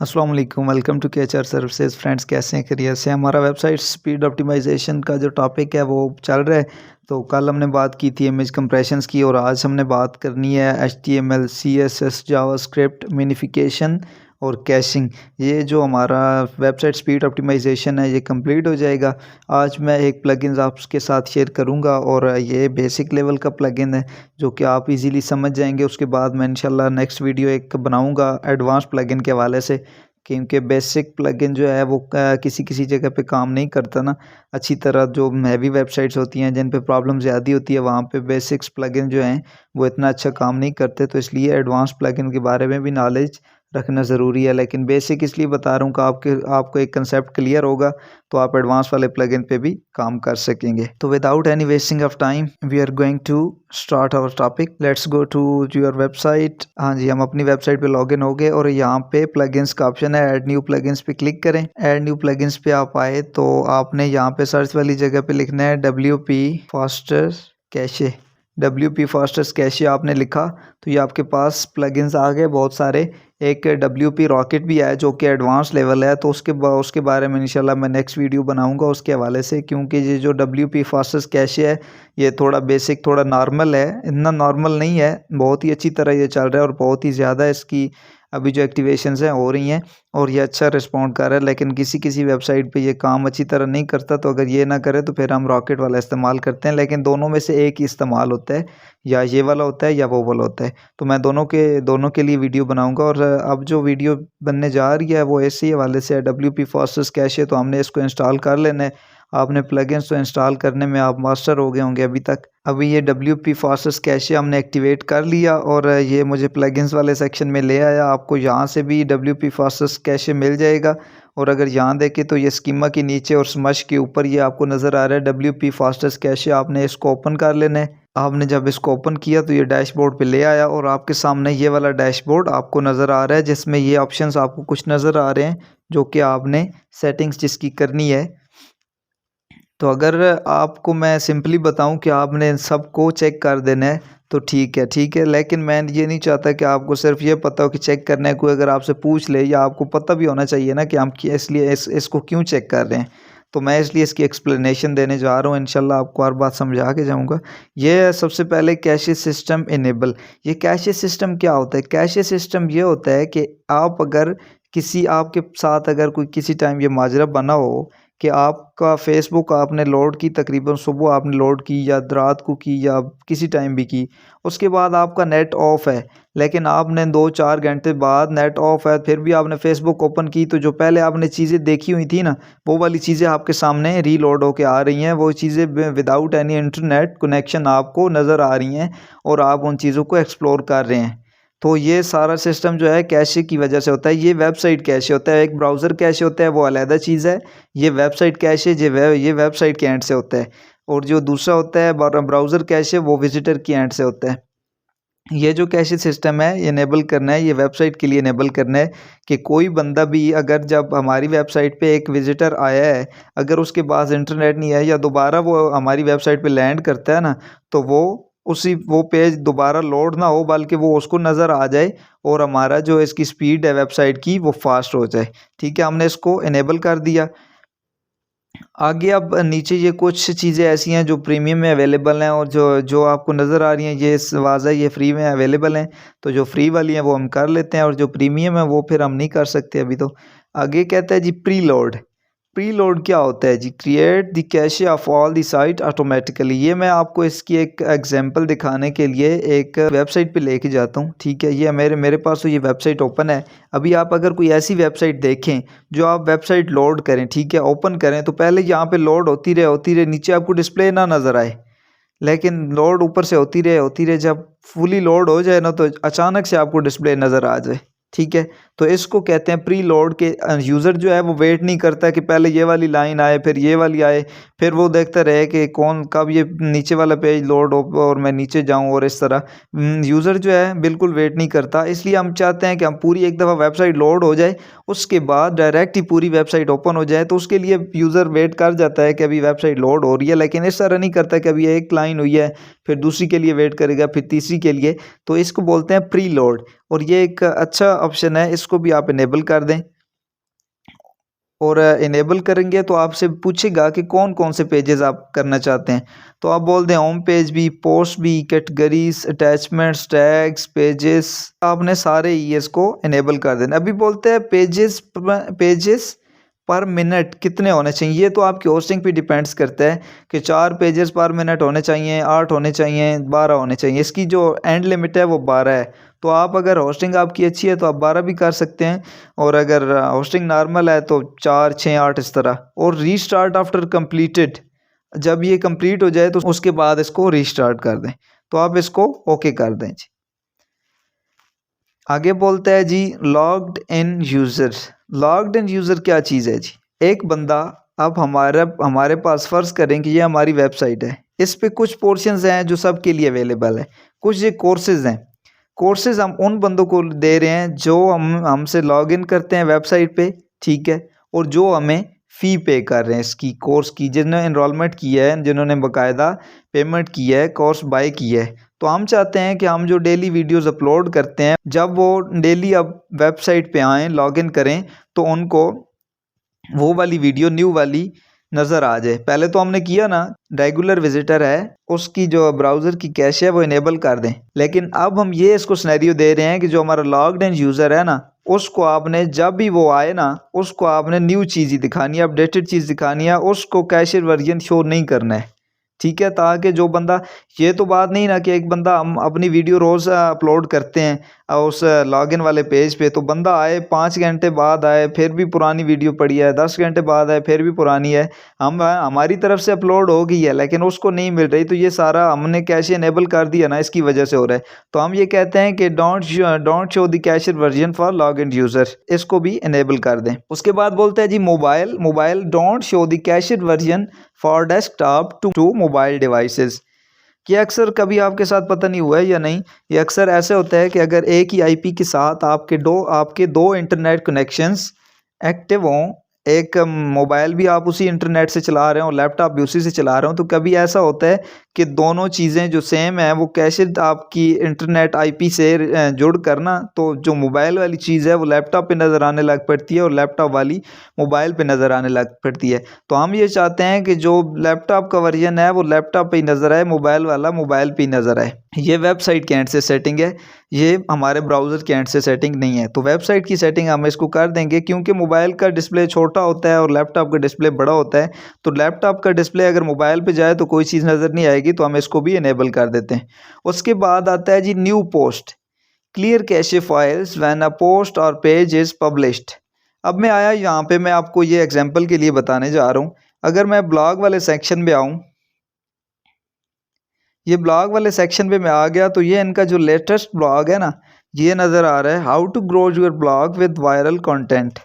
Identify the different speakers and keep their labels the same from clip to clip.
Speaker 1: अस्सलाम वालेकुम, welcome to केएचआर services. Friends, कैसे हैं? खैरियत से? हमारा वेबसाइट स्पीड ऑप्टिमाइजेशन का जो टॉपिक है वो चल रहा है। तो कल हमने बात की थी इमेज कंप्रेशंस की, और आज हमने बात करनी है एचटीएमएल, सीएसएस, जावास्क्रिप्ट, मिनिफिकेशन और कैशिंग। ये जो हमारा वेबसाइट स्पीड ऑप्टिमाइजेशन है ये कंप्लीट हो जाएगा। आज मैं एक प्लगइन आपके साथ शेयर करूंगा, और ये बेसिक लेवल का प्लगइन है जो कि आप इजीली समझ जाएंगे। उसके बाद मैं इंशाल्लाह नेक्स्ट वीडियो एक बनाऊंगा एडवांस प्लगइन के हवाले से, क्योंकि बेसिक प्लगइन जो है वो किसी किसी जगह पे काम नहीं करता ना अच्छी तरह। जो हैवी वेबसाइट्स होती हैं जिन पे प्रॉब्लम ज़्यादा होती है, वहाँ पे बेसिक्स प्लगइन जो हैं वो इतना अच्छा काम नहीं करते। तो इसलिए एडवांस प्लगइन के बारे में भी नॉलेज रखना ज़रूरी है। लेकिन बेसिक इसलिए बता रहा हूँ कि आपको एक कंसेप्ट क्लियर होगा तो आप एडवांस वाले प्लगइन पे भी काम कर सकेंगे। तो without any wasting of time we are going to start our topic. Let's go to your website. हाँ जी, हम अपनी वेबसाइट पे लॉगिन हो गए और यहाँ पे प्लगइन्स का ऑप्शन है, ऐड न्यू प्लगइन्स पे क्लिक करें। ऐड न्यू प्लगइन्स पे आप आए तो आपने यहाँ पे सर्च वाली जगह पे लिखना है WP faster cache. WP fosters cache आपने लिखा तो ये आपके पास प्लगइन्स आ गए बहुत सारे। एक WP रॉकेट भी है जो कि एडवांस लेवल है, तो उसके बारे में इंशाल्लाह मैं नेक्स्ट वीडियो बनाऊंगा उसके हवाले से। क्योंकि ये जो WP फास्टर्स कैशे है ये थोड़ा बेसिक, थोड़ा नॉर्मल है, इतना नॉर्मल नहीं है, बहुत ही अच्छी तरह ये चल रहा है और बहुत ही ज़्यादा इसकी अभी जो एक्टिवेशंस हैं हो रही हैं और ये अच्छा रिस्पॉन्ड कर रहा है। लेकिन किसी किसी वेबसाइट पे ये काम अच्छी तरह नहीं करता, तो अगर ये ना करे तो फिर हम रॉकेट वाला इस्तेमाल करते हैं। लेकिन दोनों में से एक ही इस्तेमाल होता है, या ये वाला होता है या वो वाला होता है। तो मैं दोनों के लिए वीडियो बनाऊंगा। और अब जो वीडियो बनने जा रही है वो ऐसे ही हवाले से है, WP फास्टर्स कैशे। तो हमने इसको इंस्टॉल कर लेना है। आपने प्लगइन्स तो इंस्टॉल करने में आप मास्टर हो गए होंगे अभी तक। अभी ये WP फास्टर्स कैशे हमने एक्टिवेट कर लिया और ये मुझे प्लगइन्स वाले सेक्शन में ले आया। आपको यहाँ से भी WP फास्टर्स कैशे मिल जाएगा। और अगर यहाँ देखें तो ये स्कीमा के नीचे और स्मश के ऊपर ये आपको नज़र आ रहा है WP फास्टर्स कैशे। आपने इसको ओपन कर लेना है। आपने जब इसको ओपन किया तो ये डैशबोर्ड पे ले आया और आपके सामने ये वाला डैशबोर्ड आपको नज़र आ रहा है, जिसमें ये ऑप्शंस आपको कुछ नज़र आ रहे हैं जो कि आपने सेटिंग्स जिसकी करनी है। तो अगर आपको मैं सिंपली बताऊं कि आपने इन सबको चेक कर देना है तो ठीक है। लेकिन मैं ये नहीं चाहता कि आपको सिर्फ ये पता हो कि चेक करना है। कोई अगर आपसे पूछ ले, या आपको पता भी होना चाहिए ना कि हम इसलिए इसको क्यों चेक कर रहे हैं। तो मैं इसलिए इसकी एक्सप्लेनेशन देने जा रहा हूँ। इंशाल्लाह आपको हर बात समझा के जाऊँगा। ये सबसे पहले कैशे सिस्टम इनेबल। ये कैशे सिस्टम क्या होता है? कैशे सिस्टम ये होता है कि आप अगर आपके साथ अगर कोई किसी टाइम ये माजरा बना हो कि आपका फेसबुक आपने लोड की, तकरीबन सुबह आपने लोड की या रात को की या किसी टाइम भी की, उसके बाद आपका नेट ऑफ है, लेकिन आपने 2-4 घंटे बाद नेट ऑफ है फिर भी आपने फेसबुक ओपन की, तो जो पहले आपने चीज़ें देखी हुई थी ना वो वाली चीज़ें आपके सामने रीलोड होके आ रही हैं। वो चीज़ें विदाउट एनी इंटरनेट कनेक्शन आपको नज़र आ रही हैं और आप उन चीज़ों को एक्सप्लोर कर रहे हैं। तो ये सारा सिस्टम जो है कैशे की वजह से होता है। ये वेबसाइट कैशे होता है। एक ब्राउज़र कैशे होता है, वो अलग चीज़ है। ये वेबसाइट कैशे ये वेबसाइट के एंड से होता है। और जो दूसरा होता है ब्राउज़र कैशे, वो विजिटर की एंड से होता है। ये जो कैशे सिस्टम है ये इनेबल करना है, ये वेबसाइट के लिए इनेबल करना है कि कोई बंदा भी अगर जब हमारी वेबसाइट पे एक विजिटर आया है, अगर उसके पास इंटरनेट नहीं है या दोबारा वो हमारी वेबसाइट पे लैंड करता है ना, तो वो पेज दोबारा लोड ना हो, बल्कि वो उसको नज़र आ जाए और हमारा जो इसकी स्पीड है वेबसाइट की वो फास्ट हो जाए। ठीक है, हमने इसको इनेबल कर दिया। आगे अब नीचे ये कुछ चीज़ें ऐसी हैं जो प्रीमियम में अवेलेबल हैं, और जो जो आपको नज़र आ रही हैं ये वाज़ा ये फ्री में अवेलेबल हैं। तो जो फ्री वाली हैं वो हम कर लेते हैं, और जो प्रीमियम है वो फिर हम नहीं कर सकते अभी। तो आगे कहता है जी प्रीलोड। प्रीलोड क्या होता है जी? Create the cache of all the site automatically. ये मैं आपको इसकी एक एग्जांपल दिखाने के लिए एक वेबसाइट पे लेके जाता हूँ। ठीक है, ये मेरे पास तो ये वेबसाइट ओपन है। अभी आप अगर कोई ऐसी वेबसाइट देखें जो आप वेबसाइट लोड करें, ठीक है, ओपन करें, तो पहले यहाँ पे लोड होती रहे नीचे आपको डिस्प्ले ना नज़र आए, लेकिन लोड ऊपर से होती रहे जब फुली लोड हो जाए ना तो अचानक से आपको डिस्प्ले नज़र आ जाए। ठीक है, तो इसको कहते हैं प्री लोड के। यूज़र जो है वो वेट नहीं करता कि पहले ये वाली लाइन आए फिर ये वाली आए, फिर वो देखता रहे कि कब ये नीचे वाला पेज लोड हो और मैं नीचे जाऊं, और इस तरह यूज़र जो है बिल्कुल वेट नहीं करता। इसलिए हम चाहते हैं कि हम पूरी एक दफ़ा वेबसाइट लोड हो जाए, उसके बाद डायरेक्ट ही पूरी वेबसाइट ओपन हो जाए। तो उसके लिए यूज़र वेट कर जाता है कि अभी वेबसाइट लोड हो रही है, लेकिन इस तरह नहीं करता कि अभी एक लाइन हुई है फिर दूसरी के लिए वेट करेगा फिर तीसरी के लिए। तो इसको बोलते हैं प्री लोड, और ये एक अच्छा ऑप्शन है। इसको भी आप इनेबल कर दें। और इनेबल करेंगे तो आपसे पूछेगा कि कौन कौन से पेजेस आप करना चाहते हैं, तो आप बोल दें होम पेज भी, पोस्ट भी, कैटेगरीज, अटैचमेंट्स, टैग्स, पेजेस, आपने सारे ये इसको इनेबल कर देना। अभी बोलते हैं पेजेस पर मिनट कितने होने चाहिए, तो आपकी होस्टिंग पे डिपेंड्स करता है कि 4 पेजेस पर मिनट होने चाहिए, 8 होने चाहिए, 12 होने चाहिए। इसकी जो एंड लिमिट है वो 12 है। तो आप अगर होस्टिंग आपकी अच्छी है तो आप 12 भी कर सकते हैं, और अगर होस्टिंग नॉर्मल है तो 4, 6, 8 इस तरह। और रीस्टार्ट आफ्टर कंप्लीटेड, जब ये कंप्लीट हो जाए तो उसके बाद इसको रीस्टार्ट कर दें। तो आप इसको ओके कर दें जी। आगे बोलता है जी logged in user. Logged in user क्या चीज़ है जी? एक बंदा, अब हमारे पास फ़र्ज़ करें कि ये हमारी वेबसाइट है, इस पे कुछ पोर्शंस हैं जो सबके लिए अवेलेबल है, कुछ ये कोर्सेज़ हैं। कोर्सेज़ हम उन बंदों को दे रहे हैं जो हमसे लॉगिन करते हैं वेबसाइट पे, ठीक है, और जो हमें फ़ी पे कर रहे हैं इसकी कोर्स की, जिन्होंने एनरोलमेंट किया है, जिन्होंने बाकायदा पेमेंट की है, कोर्स बाय किया है। तो हम चाहते हैं कि हम जो डेली वीडियोस अपलोड करते हैं, जब वो डेली अब वेबसाइट पे आएँ, लॉगिन करें, तो उनको वो वाली वीडियो न्यू वाली नज़र आ जाए। पहले तो हमने किया ना, रेगुलर विजिटर है उसकी जो ब्राउज़र की कैश है वो इनेबल कर दें, लेकिन अब हम ये इसको सिनेरियो दे रहे हैं कि जो हमारा लॉग्ड इन यूज़र है ना, उसको आपने जब भी वो आए ना, उसको आपने न्यू चीज़ ही दिखानी है, अपडेटेड चीज़ दिखानी है, उसको कैशड वर्जन शो नहीं करना है, ठीक है। ताकि जो बंदा, ये तो बात नहीं ना कि एक बंदा, हम अपनी वीडियो रोज़ अपलोड करते हैं उस लॉगिन वाले पेज पे, तो बंदा आए 5 घंटे बाद आए फिर भी पुरानी वीडियो पड़ी है, 10 घंटे बाद आए फिर भी पुरानी है, हमारी तरफ से अपलोड हो गई है लेकिन उसको नहीं मिल रही, तो ये सारा हमने कैश इनेबल कर दिया ना, इसकी वजह से हो रहा है। तो हम ये कहते हैं कि don't show the cached version for log in user, इसको भी इनेबल कर दें। उसके बाद बोलते हैं जी mobile don't show the cached version for desktop to mobile devices. ये अक्सर कभी आपके साथ पता नहीं हुआ है या नहीं, ये अक्सर ऐसे होता है कि अगर एक ही आईपी के साथ आपके दो इंटरनेट कनेक्शंस एक्टिव हों, एक मोबाइल भी आप उसी इंटरनेट से चला रहे हो, लैपटॉप भी उसी से चला रहे हो, तो कभी ऐसा होता है कि दोनों चीज़ें जो सेम है वो कैसे आपकी इंटरनेट आईपी से जुड़ करना, तो जो मोबाइल वाली चीज़ है वो लैपटॉप पे नज़र आने लग पड़ती है और लैपटॉप वाली मोबाइल पे नज़र आने लग पड़ती है। तो हम ये चाहते हैं कि जो लैपटॉप का वर्जन है वो लैपटॉप पे ही नज़र आए, मोबाइल वाला मोबाइल पे ही नज़र आए। ये वेबसाइट के एंड से सेटिंग है, ये हमारे ब्राउज़र के एंड से सेटिंग नहीं है। तो वेबसाइट की सेटिंग हम इसको कर देंगे, क्योंकि मोबाइल का डिस्प्ले छोटा होता है और लैपटॉप का डिस्प्ले बड़ा होता है, तो लैपटॉप का डिस्प्ले अगर मोबाइल पे जाए तो कोई चीज़ नज़र नहीं आएगी, तो हम इसको भी इनेबल कर देते हैं। उसके बाद आता है जी new post, clear cache files when a post or page is published. अब मैं आया यहाँ पे, मैं आपको ये एग्जांपल के लिए बताने जा रहा हूँ। अगर मैं ब्लॉग वाले सेक्शन में आऊँ, ये ब्लॉग वाले सेक्शन पे मैं आ गया, तो ये इनका जो लेटेस्ट ब्लॉग है ना, ये नज़र आ रहा है, how to grow your blog with viral content.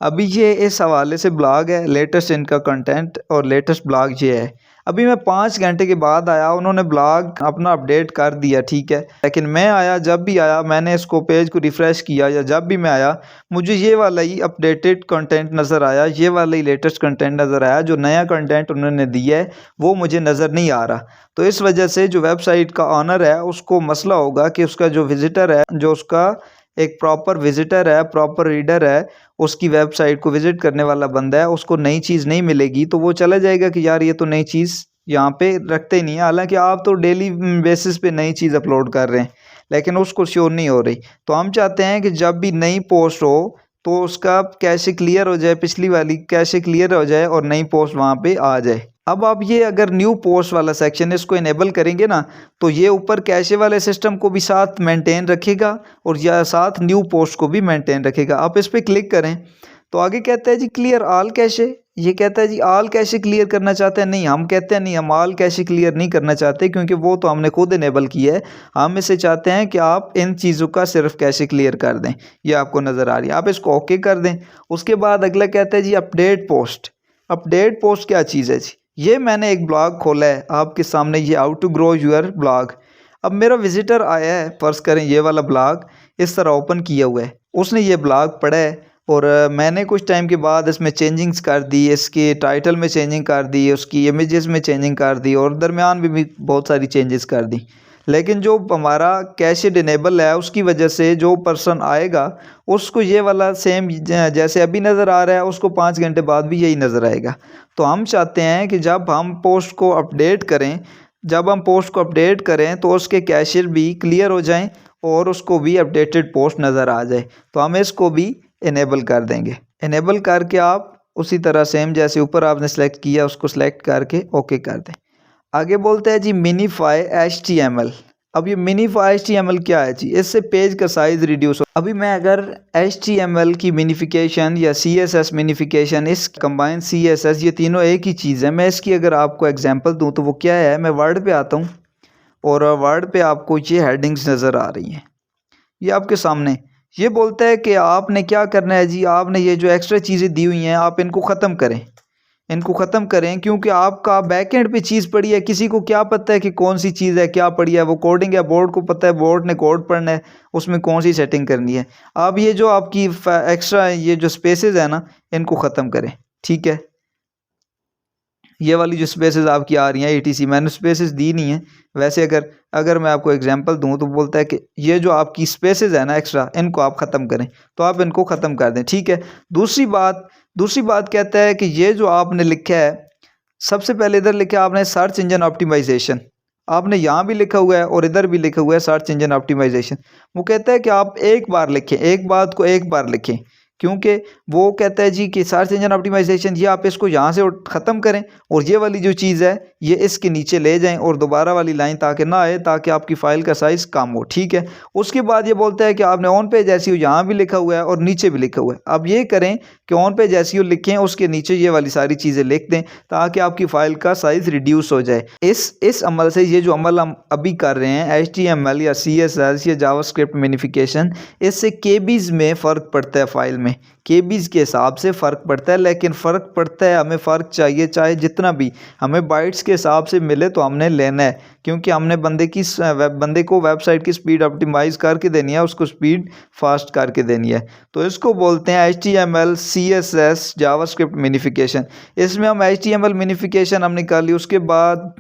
Speaker 1: अभी ये इस हवाले से ब्लॉग है, लेटेस्ट इनका कंटेंट और लेटेस्ट ब्लॉग ये है। अभी मैं 5 घंटे के बाद आया, उन्होंने ब्लॉग अपना अपडेट कर दिया, ठीक है, लेकिन मैं आया, जब भी आया मैंने इसको पेज को रिफ़्रेश किया, या जब भी मैं आया मुझे ये वाला ही अपडेटेड कंटेंट नज़र आया, ये वाला ही लेटेस्ट कंटेंट नज़र आया। जो नया कंटेंट उन्होंने दिया है वो मुझे नज़र नहीं आ रहा। तो इस वजह से जो वेबसाइट का ऑनर है उसको मसला होगा कि उसका जो विज़िटर है, जो उसका एक प्रॉपर विज़िटर है, प्रॉपर रीडर है, उसकी वेबसाइट को विज़िट करने वाला बंदा है, उसको नई चीज़ नहीं मिलेगी, तो वो चला जाएगा कि यार ये तो नई चीज़ यहाँ पे रखते ही नहीं है। हालांकि आप तो डेली बेसिस पे नई चीज़ अपलोड कर रहे हैं, लेकिन उसको शो नहीं हो रही। तो हम चाहते हैं कि जब भी नई पोस्ट हो तो उसका कैशे क्लियर हो जाए, पिछली वाली कैशे क्लियर हो जाए और नई पोस्ट वहाँ पे आ जाए। अब आप ये अगर न्यू पोस्ट वाला सेक्शन इसको इनेबल करेंगे ना, तो ये ऊपर कैशे वाले सिस्टम को भी साथ मेंटेन रखेगा और या साथ न्यू पोस्ट को भी मेंटेन रखेगा। आप इस पर क्लिक करें तो आगे कहता है जी क्लियर ऑल कैशे। ये कहता है जी ऑल कैशे क्लियर करना चाहते हैं, नहीं, हम कहते हैं नहीं, हम ऑल कैशे क्लियर नहीं करना चाहते, क्योंकि वो तो हमने खुद इनेबल किया है। हम इसे चाहते हैं कि आप इन चीज़ों का सिर्फ कैशे क्लियर कर दें, ये आपको नज़र आ रही है, आप इसको ओके कर दें। उसके बाद अगला कहता है जी अपडेट पोस्ट। अपडेट पोस्ट क्या चीज़ है जी? ये मैंने एक ब्लॉग खोला है आपके सामने, ये how to grow your blog. अब मेरा विजिटर आया है, फ़र्ज़ करें ये वाला ब्लॉग इस तरह ओपन किया हुआ है, उसने ये ब्लॉग पढ़ा है और मैंने कुछ टाइम के बाद इसमें चेंजिंग्स कर दी, इसके टाइटल में चेंजिंग कर दी, उसकी इमेजेस में चेंजिंग कर दी और दरमियान भी बहुत सारी चेंजेस कर दी। लेकिन जो हमारा कैशेड इनेबल है उसकी वजह से जो पर्सन आएगा उसको ये वाला सेम जैसे अभी नज़र आ रहा है उसको 5 घंटे बाद भी यही नज़र आएगा। तो हम चाहते हैं कि जब हम पोस्ट को अपडेट करें तो उसके कैशेड भी क्लियर हो जाएं और उसको भी अपडेटेड पोस्ट नज़र आ जाए। तो हम इसको भी इनेबल कर देंगे। इनेबल करके आप उसी तरह सेम जैसे ऊपर आपने सेलेक्ट किया उसको सेलेक्ट करके ओके कर दें। आगे बोलते हैं जी मिनीफाई HTML। अब ये मिनीफाई HTML क्या है जी? इससे पेज का साइज़ रिड्यूस हो। अभी मैं अगर HTML की मिनिफिकेशन या CSS मिनिफिकेशन, इस कंबाइन CSS, ये तीनों एक ही चीज़ है। मैं इसकी अगर आपको एग्जांपल दूं तो वो क्या है, मैं वर्ड पे आता हूँ और वर्ड पे आपको ये हेडिंग्स नज़र आ रही हैं, ये आपके सामने। ये बोलता है कि आपने क्या करना है जी, आपने ये जो एक्स्ट्रा चीज़ें दी हुई हैं आप इनको ख़त्म करें क्योंकि आपका बैकएंड पे चीज़ पड़ी है। किसी को क्या पता है कि कौन सी चीज़ है, क्या पड़ी है? वो कोडिंग है, बोर्ड को पता है, बोर्ड ने कोड पढ़ना है, उसमें कौन सी सेटिंग करनी है। आप ये जो आपकी एक्स्ट्रा ये जो स्पेसेस है ना, इनको ख़त्म करें। ठीक है, ये वाली जो स्पेसेस आपकी आ रही हैं ETC, मैंने स्पेसेस दी नहीं है। वैसे अगर मैं आपको एग्जांपल दूं तो बोलता है कि ये जो आपकी स्पेसेस है ना एक्स्ट्रा, इनको आप ख़त्म करें, तो आप इनको ख़त्म कर दें। ठीक है, दूसरी बात कहता है कि ये जो आपने लिखा है, सबसे पहले इधर लिखा है आपने सर्च इंजन ऑप्टिमाइजेशन। आपने यहाँ भी लिखा हुआ है और इधर भी लिखा हुआ है सर्च इंजन ऑप्टिमाइजेशन। वो कहता है कि आप एक बात को एक बार लिखें, क्योंकि वो कहता है जी कि सर्च इंजन ऑप्टिमाइजेशन ये आप इसको यहाँ से ख़त्म करें और ये वाली जो चीज़ है ये इसके नीचे ले जाएं और दोबारा वाली लाइन ताकि ना आए, ताकि आपकी फ़ाइल का साइज़ कम हो। ठीक है, उसके बाद ये बोलता है कि आपने ऑन पेज एसईओ यहाँ भी लिखा हुआ है और नीचे भी लिखा हुआ है। अब ये करें कि ऑन पेज एसईओ लिखें, उसके नीचे ये वाली सारी चीज़ें लिख दें ताकि आपकी फ़ाइल का साइज़ रिड्यूस हो जाए। इस अमल से, ये जो अमल हम अभी कर रहे हैं HTML या CSS या जावास्क्रिप्ट मिनिफिकेशन, इससे केबीज़ में फ़र्क पड़ता है, फ़ाइल में केबीज़ के हिसाब से फ़र्क पड़ता है। लेकिन फ़र्क पड़ता है, हमें फ़र्क चाहिए, चाहे जितना भी हमें बाइट्स के हिसाब से मिले तो हमने लेना है, क्योंकि हमने बंदे को वेबसाइट की स्पीड ऑप्टिमाइज़ करके देनी है, उसको स्पीड फास्ट करके देनी है। तो इसको बोलते हैं HTML CSS जावास्क्रिप्ट मिनिफिकेशन। इसमें हम HTML मिनिफिकेशन हमने कर ली। उसके बाद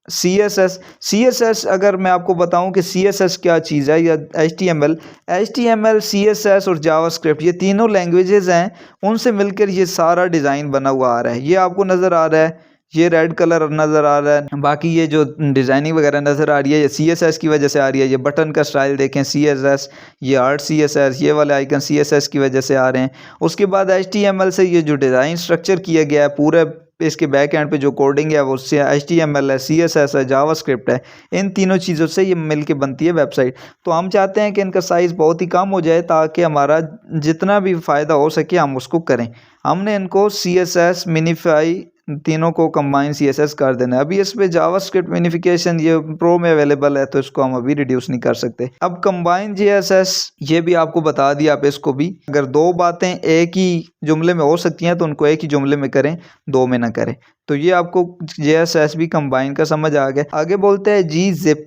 Speaker 1: CSS अगर मैं आपको बताऊं कि CSS क्या चीज़ है, या HTML CSS और जावास्क्रिप्ट, ये तीनों लैंग्वेजेस हैं, उनसे मिलकर ये सारा डिज़ाइन बना हुआ आ रहा है। ये आपको नज़र आ रहा है, ये रेड कलर नज़र आ रहा है। बाकी ये जो डिज़ाइनिंग वगैरह नज़र आ रही है ये CSS की वजह से आ रही है। ये बटन का स्टाइल देखें CSS, ये आर्ट CSS, ये वाले आइकन CSS की वजह से आ रहे हैं। उसके बाद HTML से ये जो डिज़ाइन स्ट्रक्चर किया गया है पूरे इसके बैक एंड पे जो कोडिंग है वो HTML है, CSS है, जावास्क्रिप्ट है। इन तीनों चीज़ों से ये मिल के बनती है वेबसाइट। तो हम चाहते हैं कि इनका साइज़ बहुत ही कम हो जाए ताकि हमारा जितना भी फ़ायदा हो सके हम उसको करें। हमने इनको CSS मिनीफाई तीनों को कंबाइन CSS कर देना है। अभी इस पे जावास्क्रिप्ट मिनिफिकेशन ये प्रो में अवेलेबल है, तो इसको हम अभी रिड्यूस नहीं कर सकते। अब कंबाइन JSS ये भी आपको बता दिया, आप इसको भी अगर दो बातें एक ही जुमले में हो सकती हैं तो उनको एक ही जुमले में करें, दो में ना करें। तो ये आपको JSS भी कंबाइन का समझ आ गया। आगे बोलते हैं gzip,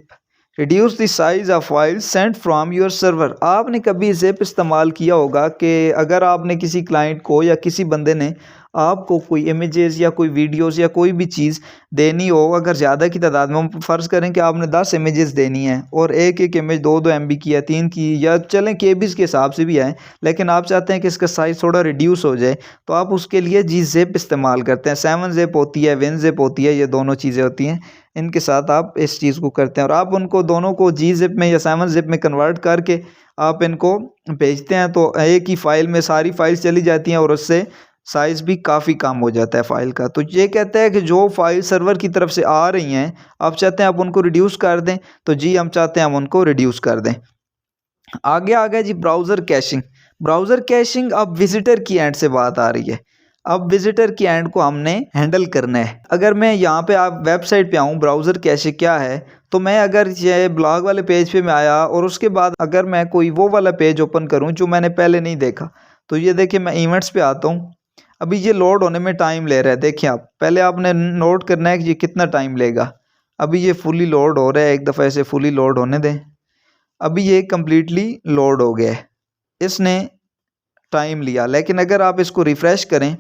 Speaker 1: reduce the size of file Saint from your server. आपने कभी जिप इस्तेमाल किया होगा कि अगर आपने किसी क्लाइंट को या किसी बंदे ने आपको कोई इमेजेस या कोई वीडियोस या कोई भी चीज़ देनी हो, अगर ज़्यादा की तादाद में, हम फ़र्ज़ करें कि आपने 10 इमेजेस देनी है और एक इमेज 2 MB की है, 3 की, या चलें केबीज़ के हिसाब से भी है, लेकिन आप चाहते हैं कि इसका साइज़ थोड़ा रिड्यूस हो जाए, तो आप उसके लिए gzip इस्तेमाल करते हैं। 7zip होती है, WinZip होती है, ये दोनों चीज़ें होती हैं, इनके साथ आप इस चीज़ को करते हैं और आप उनको दोनों को gzip में या 7zip में कन्वर्ट करके आप इनको भेजते हैं, तो एक ही फ़ाइल में सारी फाइल्स चली जाती हैं और उससे साइज़ भी काफ़ी कम हो जाता है फ़ाइल का। तो ये कहता है कि जो फाइल सर्वर की तरफ से आ रही हैं, आप चाहते हैं आप उनको रिड्यूस कर दें, तो जी हम चाहते हैं हम उनको रिड्यूस कर दें। आगे आ गया जी ब्राउज़र कैशिंग। अब विजिटर की एंड से बात आ रही है। अब विजिटर की एंड को हमने हैंडल करना है। अगर मैं यहाँ पे आप वेबसाइट पे आऊँ, ब्राउज़र कैशिंग क्या है, तो मैं अगर ये ब्लॉग वाले पेज पे मैं आया और उसके बाद अगर मैं कोई वो वाला पेज ओपन करूँ जो मैंने पहले नहीं देखा, तो ये देखिए मैं इवेंट्स पे आता हूँ। अभी ये लोड होने में टाइम ले रहा है, देखिए आप पहले आपने नोट करना है कि ये कितना टाइम लेगा। अभी ये फुली लोड हो रहा है, एक दफ़ा इसे फुली लोड होने दें। अभी ये कम्प्लीटली लोड हो गया है, इसने टाइम लिया। लेकिन अगर आप इसको रिफ़्रेश करें,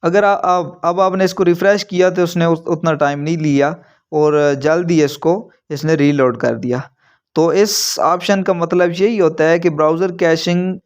Speaker 1: अगर अब आपने इसको रिफ़्रेश किया तो उसने उतना टाइम नहीं लिया और जल्द ही इसको इसने रीलोड कर दिया। तो इस ऑप्शन का मतलब यही होता है कि ब्राउज़र कैशिंग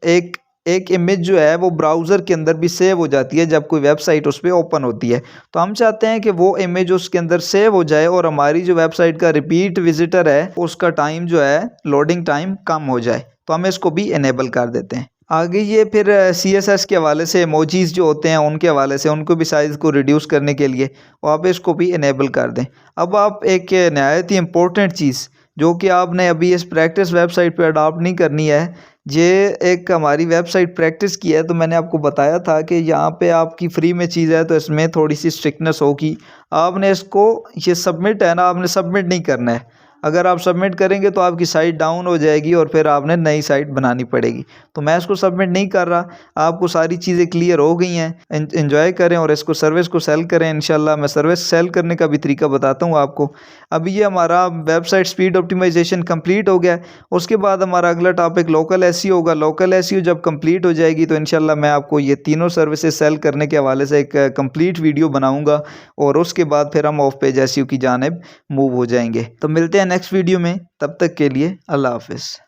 Speaker 1: एक इमेज जो है वो ब्राउज़र के अंदर भी सेव हो जाती है जब कोई वेबसाइट उस पर ओपन होती है। तो हम चाहते हैं कि वो इमेज उसके अंदर सेव हो जाए और हमारी जो वेबसाइट का रिपीट विजिटर है उसका टाइम जो है लोडिंग टाइम कम हो जाए, तो हम इसको भी इनेबल कर देते हैं। आगे ये फिर CSS के हवाले से इमोजीज जो होते हैं उनके हवाले से उनको भी साइज़ को रिड्यूस करने के लिए आप इसको भी इनेबल कर दें। अब आप एक नहायत ही इम्पोर्टेंट चीज़ जो कि आपने अभी इस प्रैक्टिस वेबसाइट पे अडॉप्ट नहीं करनी है, ये एक हमारी वेबसाइट प्रैक्टिस की है, तो मैंने आपको बताया था कि यहाँ पे आपकी फ्री में चीज़ है तो इसमें थोड़ी सी स्ट्रिक्टनेस होगी। आपने इसको ये सबमिट है ना, आपने सबमिट नहीं करना है। अगर आप सबमिट करेंगे तो आपकी साइट डाउन हो जाएगी और फिर आपने नई साइट बनानी पड़ेगी। तो मैं इसको सबमिट नहीं कर रहा, आपको सारी चीज़ें क्लियर हो गई हैं। एंजॉय करें और इसको सर्विस को सेल करें। इंशाल्लाह मैं सर्विस सेल करने का भी तरीका बताता हूँ आपको। अभी ये हमारा वेबसाइट स्पीड ऑप्टिमाइजेशन कंप्लीट हो गया है। उसके बाद हमारा अगला टॉपिक लोकल एसईओ होगा। लोकल एसईओ जब कंप्लीट हो जाएगी तो इंशाल्लाह मैं आपको ये तीनों सर्विसेज सेल करने के हवाले से एक कंप्लीट वीडियो बनाऊंगा और उसके बाद फिर हम ऑफ पेज एसईओ की जानिब मूव हो जाएंगे। तो मिलते हैं नेक्स्ट वीडियो में, तब तक के लिए अल्लाह हाफिज़।